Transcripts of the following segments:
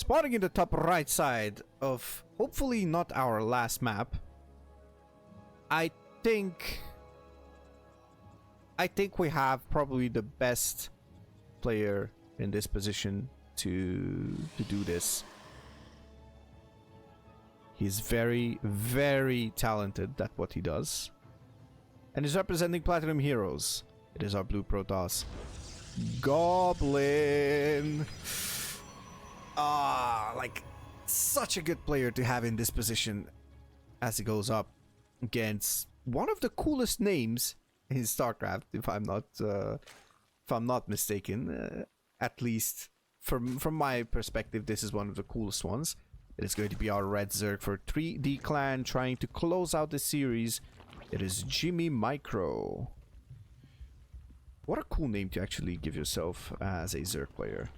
Spawning in the top right side of hopefully not our last map. I think we have probably the best player in this position to do this. He's very, very talented at what he does. And he's representing Platinum Heroes. It is our blue Protoss, Goblin. Like such a good player to have in this position as he goes up against one of the coolest names in StarCraft, if I'm not mistaken. At least from my perspective, this is one of the coolest ones. It is going to be our Red Zerg for 3D Clan trying to close out the series. It is JimmyMicro. What a cool name to actually give yourself as a Zerg player.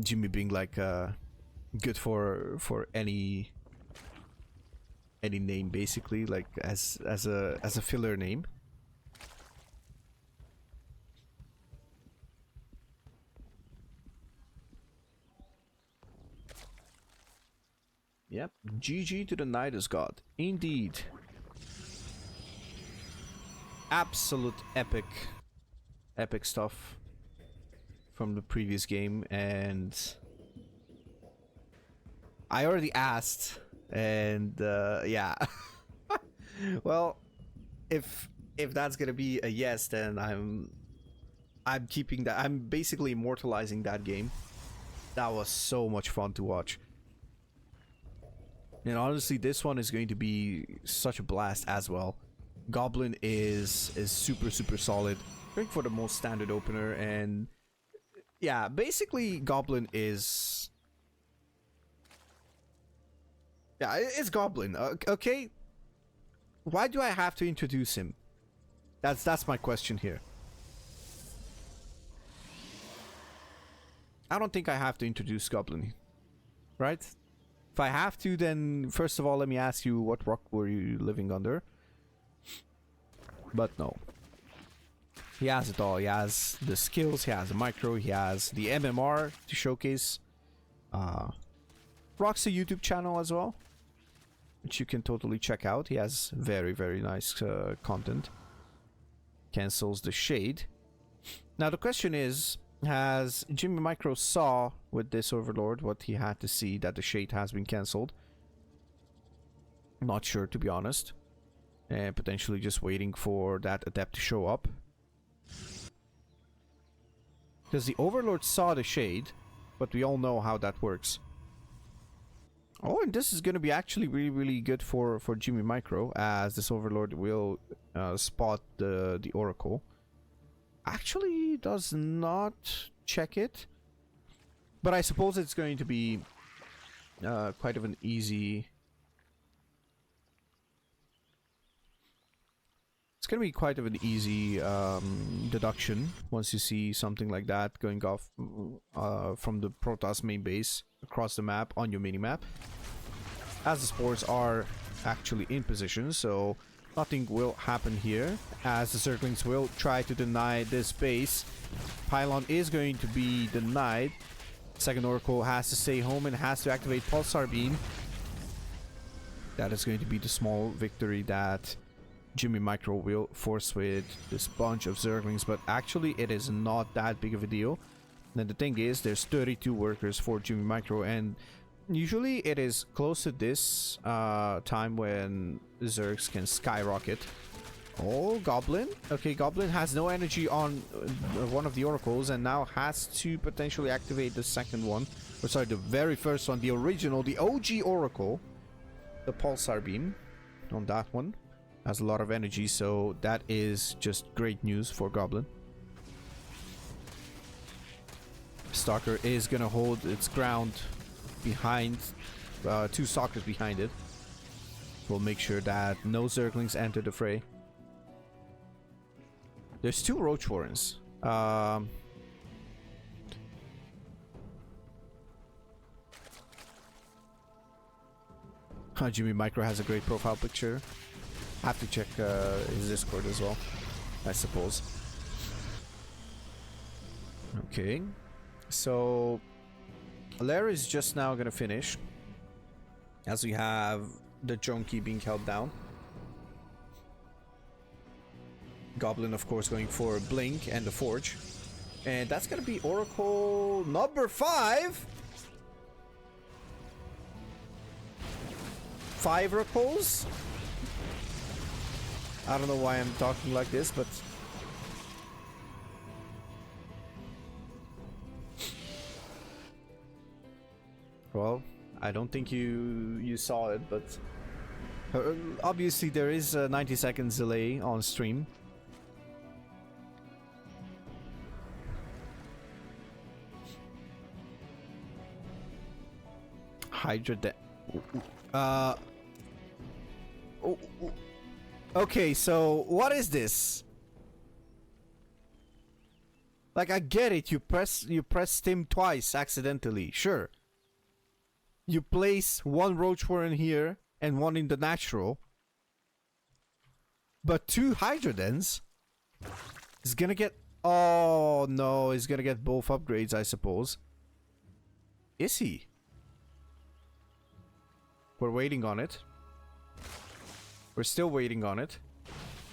Jimmy being like good for any name basically, like as a filler name. Yep, GG to the Nidus God. Indeed. Absolute epic stuff from the previous game, and I already asked, and yeah. Well, if that's gonna be a yes, then I'm keeping that. I'm basically immortalizing that game. That was so much fun to watch. And honestly, this one is going to be such a blast as well. Goblin is super solid. Going for the most standard opener, and yeah, basically Goblin is, yeah, it's Goblin. Okay, why do I have to introduce him? That's my question here. I don't think I have to introduce Goblin, right? If I have to, then first of all, let me ask you, what rock were you living under? But no. He has it all. He has the skills, he has the micro, he has the MMR to showcase. Rocks a YouTube channel as well, which you can totally check out. He has very nice content. Cancels the shade. Now the question is, has JimmyMicro saw with this Overlord what he had to see, that the shade has been cancelled? Not sure, to be honest. And potentially just waiting for that adept to show up. Because the Overlord saw the shade, but we all know how that works. Oh, and this is going to be actually really good for JimmyMicro, as this Overlord will spot the Oracle. Actually does not check it, but I suppose it's going to be quite of an easy... It's going to be quite of an easy deduction once you see something like that going off from the Protoss main base across the map on your mini-map. As the spores are actually in position, so nothing will happen here, as the Zerglings will try to deny this base. Pylon is going to be denied. Second Oracle has to stay home and has to activate Pulsar Beam. That is going to be the small victory that JimmyMicro will force with this bunch of Zerglings, but actually it is not that big of a deal. And the thing is, there's 32 workers for JimmyMicro, and usually it is close to this time when Zergs can skyrocket. Oh, Goblin. Okay, Goblin has no energy on one of the Oracles, and now has to potentially activate the second one. Or sorry, the very first one, the original, the OG Oracle. The Pulsar Beam on that one. Has a lot of energy, so that is just great news for Goblin. Stalker is gonna hold its ground behind two Stalkers behind it. We'll make sure that no Zerglings enter the fray. There's two Roach Warrens. JimmyMicro has a great profile picture. Have to check his Discord as well, I suppose. Okay, so Lair is just now gonna finish, as we have the Jonky being held down. Goblin, of course, going for Blink and the Forge. And that's gonna be Oracle number 5. 5 Oracles. I don't know why I'm talking like this, but... Well, I don't think you saw it, but... obviously there is a 90 seconds delay on stream. Hydra okay, so what is this? Like, I get it, you press Stim twice accidentally, sure. You place one Roach Warren here and one in the natural. But 2 Hydrodens is gonna get... Oh no, he's gonna get both upgrades, I suppose. Is he? We're waiting on it. We're still waiting on it.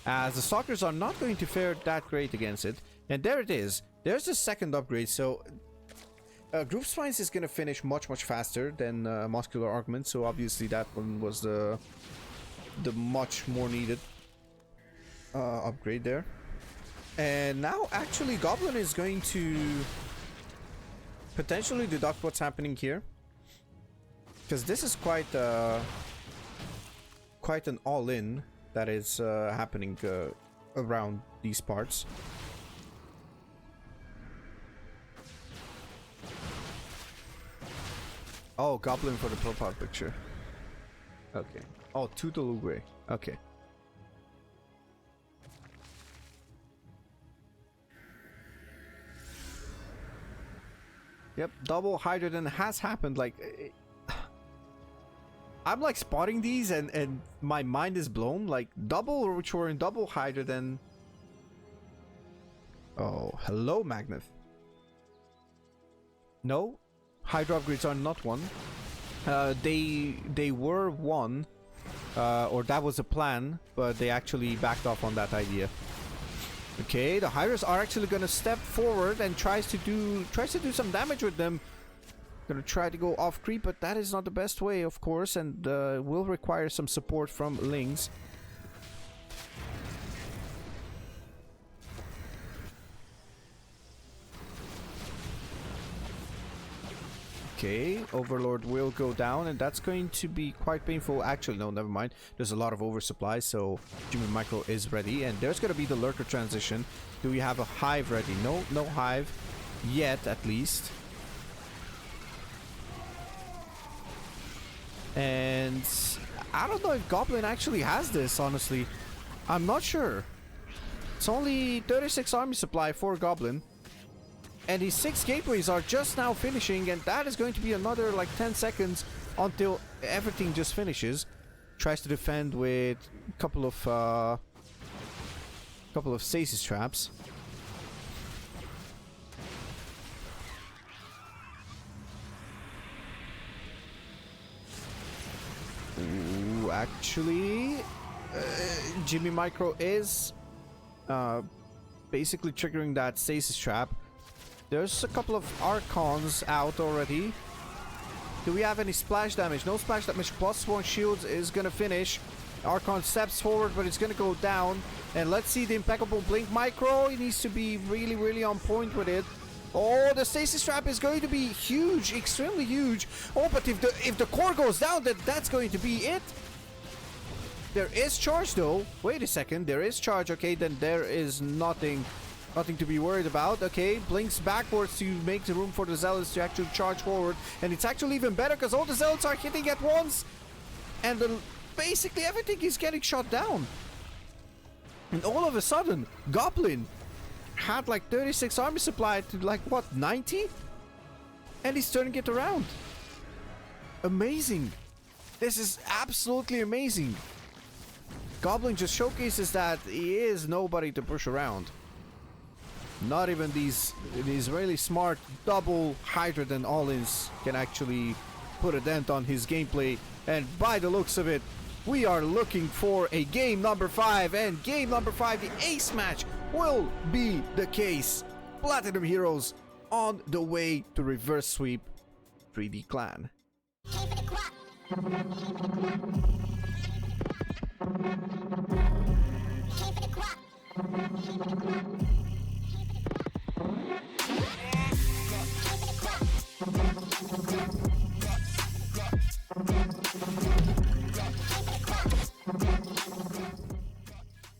As the Stalkers are not going to fare that great against it. And there it is. There's the second upgrade. So Group Spines is going to finish much faster than Muscular Augment. So obviously that one was the much more needed upgrade there. And now actually Goblin is going to potentially deduct what's happening here. Because this is quite an all-in that is happening around these parts. Oh, Goblin for the profile picture. Okay. Oh, Tutelugwe. Okay. Yep, double Hydrogen has happened. Like, I'm like spotting these and my mind is blown. Like, double Roach Warren, double Hydrogen. Oh, hello, Magneth. No, Hydra upgrades are not one. They were one, or that was a plan, but they actually backed off on that idea. Okay, the Hydras are actually gonna step forward and tries to do some damage with them. Gonna try to go off creep, but that is not the best way, of course, and will require some support from Lings. Okay, Overlord will go down, and that's going to be quite painful. Actually, no, never mind. There's a lot of oversupply, so JimmyMicro is ready, and there's going to be the Lurker transition. Do we have a Hive ready? No, no Hive yet, at least. And I don't know if Goblin actually has this, honestly. I'm not sure. It's only 36 army supply for Goblin. And his 6 gateways are just now finishing, and that is going to be another like 10 seconds until everything just finishes. Tries to defend with a couple of stasis traps. Ooh, actually, JimmyMicro is basically triggering that stasis trap. There's a couple of Archons out already. Do we have any splash damage? No splash damage. +1 shields is gonna finish. Archon steps forward, but it's gonna go down. And let's see the impeccable Blink Micro. He needs to be really on point with it. Oh, the stasis trap is going to be huge, extremely huge. Oh, but if the core goes down, that's going to be it. There is charge though. Wait a second, there is charge. Okay, then there is nothing to be worried about. Okay, blinks backwards to make the room for the Zealots to actually charge forward. And it's actually even better because all the Zealots are hitting at once. And basically everything is getting shot down. And all of a sudden, Goblin had like 36 army supply to like, what, 90? And he's turning it around. Amazing. This is absolutely amazing. Goblin just showcases that he is nobody to push around. Not even the Israeli smart double Hydra and all-ins can actually put a dent on his gameplay. And by the looks of it, we are looking for a game number 5. And game number 5, the ace match, will be the case. Platinum Heroes on the way to reverse sweep 3D Clan. Came for the crop.